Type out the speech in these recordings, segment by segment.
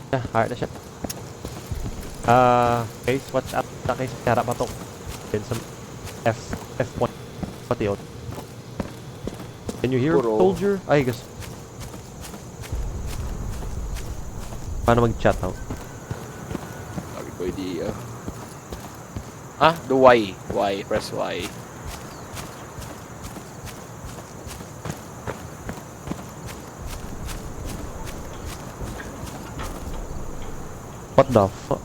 Yeah, hard na siya. Guys, watch out na guys. Harap pa to. Then some F1 pati out. Can you hear soldier? Ay, guys. Paano mag-chat out? Sabi ko idea. The Y. Y. Press Y. What the fuck?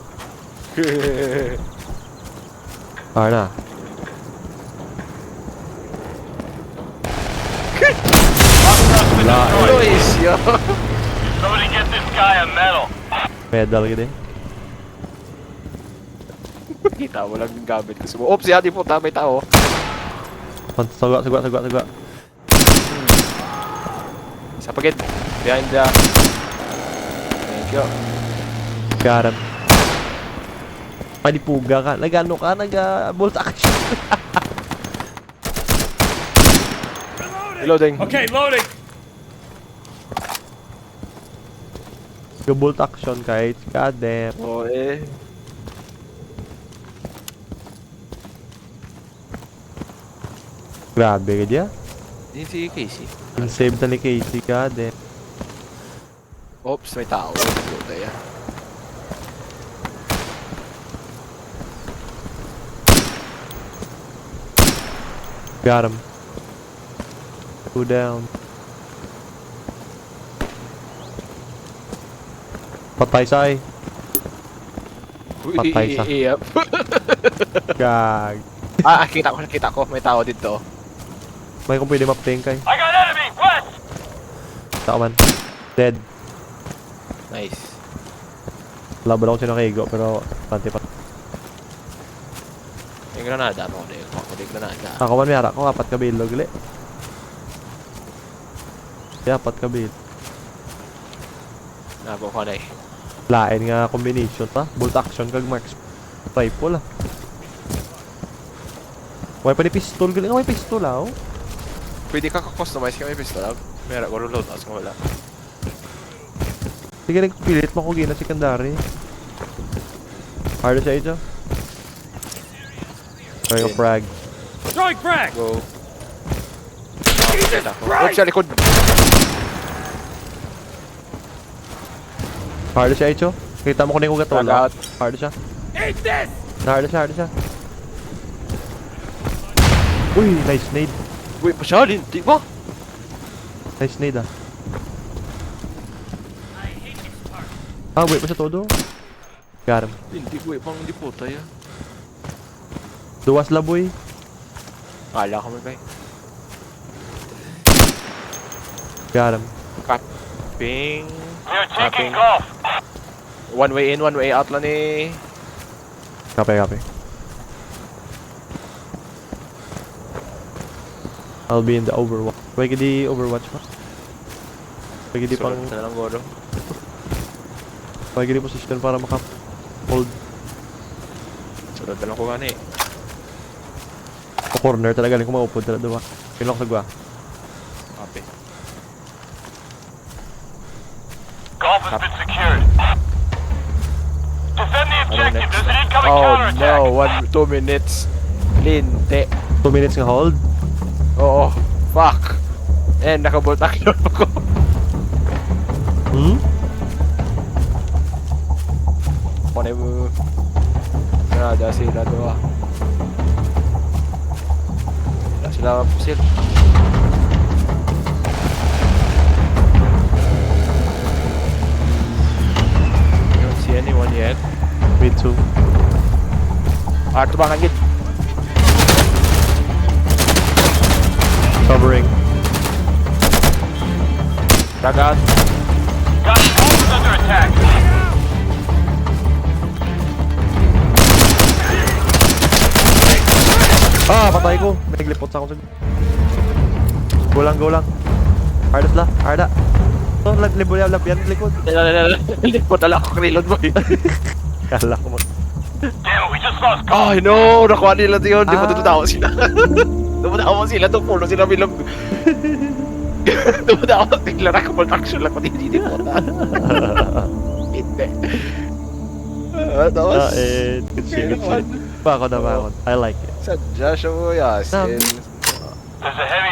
Na. Noise, yo! Somebody get this guy a medal. Medal gini. Kita mo lang yung gamit ko. Oops, yan, di po, may tao. Sagwa. Isa pa gid. Behind the... Thank you. Got him. Manipuga ka. Nag-ano ka? Nag-bolt action. Reloading. Okay, loading. Nag-bolt action kahit. God damn. Oo eh. Grabe ka diya. Yun si Casey. Unsaved na ni Casey. God damn. Oops, may tao. Puta yan. Got him. Two down. Patay say. Patay sa. Yep. Gag. Kita ko. May tao dito. May kung pwede mapting kay. I got enemy west. Tao man. Dead. Nice. Laban ako sino kay Igo pero pante pa. Yung granada mo. Ako din granada. Ako man may hara ko. Apat ka bilog uli. Yeah, apat ka bilog. Nabo ko na eh. Lain nga combination pa. Bolt action kag marks. Rifle ah. May pa ni pistol. Galing may pistol ah. Pwede ka ka-customize ka may pistol. Meron ko reload as ko wala. Sige nagpilit mo ko gina si Kandari. Hard siya ito. Try ko frag. Throwing frag. Go. Oops, sa likod. Hard siya ito. Kita mo ko na yung ugat wala. Out. Hard siya. Eat this. Hard siya. Uy, nice nade. Wait pa siya, di ba? Nice nade ah. Wait pa siya todo. Got him. Hindi ko pang hindi po tayo. Duwas laboy. Kala ko may bay. Got him. Capping. We're taking Tapping. golf. One way in, one way out lang eh. Kape. I'll be in the Overwatch. Pwede di Overwatch pa. Pwede di pang... Sulat na lang goro. Pwede di position para maka-hold. Sulat na lang ko gani eh. Sa corner talaga lang kung maupod talaga diba? Kinlock sa gwa. Copy. Golf has been secured. Defend the objective. next? There's an incoming Oh counterattack. no, 2 minutes. Linte. 2 minutes nga hold. Oo. Fuck. And nakabolt action ako. Kone mo. Nada sila doon. Wala sila pusil. I don't see anyone yet. Me too. Tubangan gid. Covering. Dagat. Got golf under attack. Patay ko. Naglipot sa ako sa... Go lang. Harda. So, naglibol yan likod. Lipot na lang ako reload boy. Kala ko mag... Damn it, we just lost golf. Ay no, nakuha nila yun. Di ba tututawa sila? Tumatawa sila, pulo sila bilog. Tumatawa sila, nakabolt action lang pati hindi po. Tapos, Good shit, good shit. Bakon na bakon. I like it. sadya siya mo, Yasin. There's a heavy